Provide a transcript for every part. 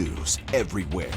news everywhere.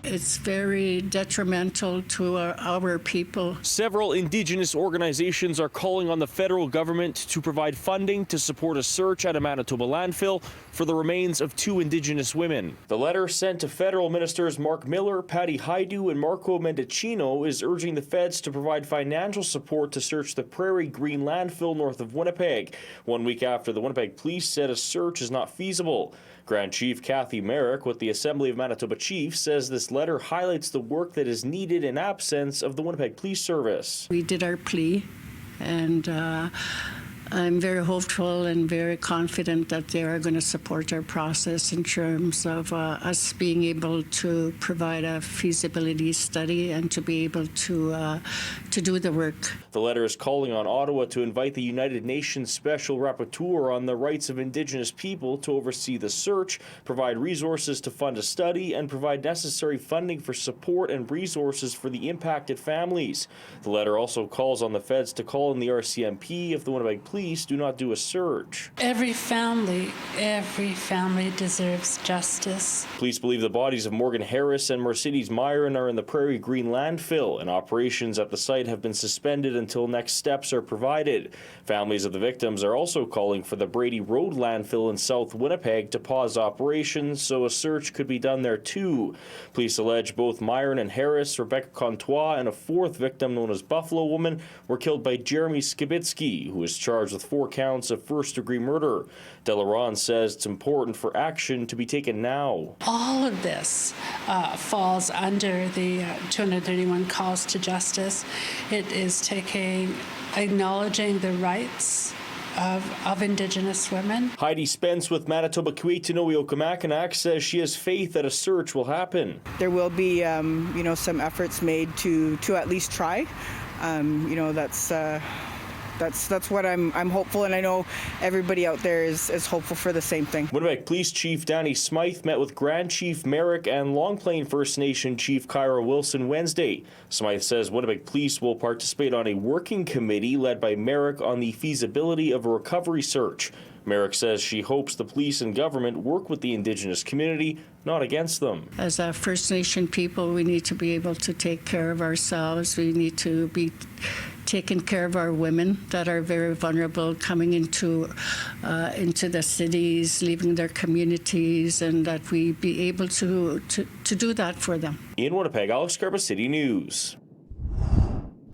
It's very detrimental to our people. Several Indigenous organizations are calling on the federal government to provide funding to support a search at a Manitoba landfill for the remains of 2 Indigenous women. The letter sent to federal ministers Mark Miller, Patty Hajdu, and Marco Mendicino is urging the feds to provide financial support to search the Prairie Green landfill north of Winnipeg, 1 week after the Winnipeg police said a search is not feasible. Grand Chief Kathy Merrick with the Assembly of Manitoba Chiefs says this letter highlights the work that is needed in absence of the Winnipeg Police Service. We did our plea, and I'm very hopeful and very confident that they are going to support our process in terms of us being able to provide a feasibility study and to be able to do the work. The letter is calling on Ottawa to invite the United Nations Special Rapporteur on the rights of Indigenous people to oversee the search, provide resources to fund a study, and provide necessary funding for support and resources for the impacted families. The letter also calls on the feds to call in the RCMP if the Winnipeg Police do not do a search. Every family deserves justice. Police believe the bodies of Morgan Harris and Mercedes Myron are in the Prairie Green landfill, and operations at the site have been suspended until next steps are provided. Families of the victims are also calling for the Brady Road landfill in South Winnipeg to pause operations so a search could be done there too. Police allege both Myron and Harris, Rebecca Contois, and a 4th victim known as Buffalo Woman were killed by Jeremy Skibitsky, who is charged with 4 counts of first-degree murder. Delaron says it's important for action to be taken now. All of this falls under the 231 calls to justice. It is acknowledging the rights of Indigenous women. Heidi Spence with Manitoba Kuitinoi Okamakinak says she has faith that a search will happen. There will be, some efforts made to at least try. That's what I'm hopeful, and I know everybody out there is hopeful for the same thing. Winnipeg Police Chief Danny Smythe met with Grand Chief Merrick and Long Plain First Nation Chief Kyra Wilson Wednesday. Smythe says Winnipeg Police will participate on a working committee led by Merrick on the feasibility of a recovery search. Merrick says she hopes the police and government work with the Indigenous community, not against them. As a First Nation people, we need to be able to take care of ourselves. We need to be taking care of our women that are very vulnerable coming into the cities, leaving their communities, and that we be able to do that for them. In Winnipeg, Alex Karpa, City News.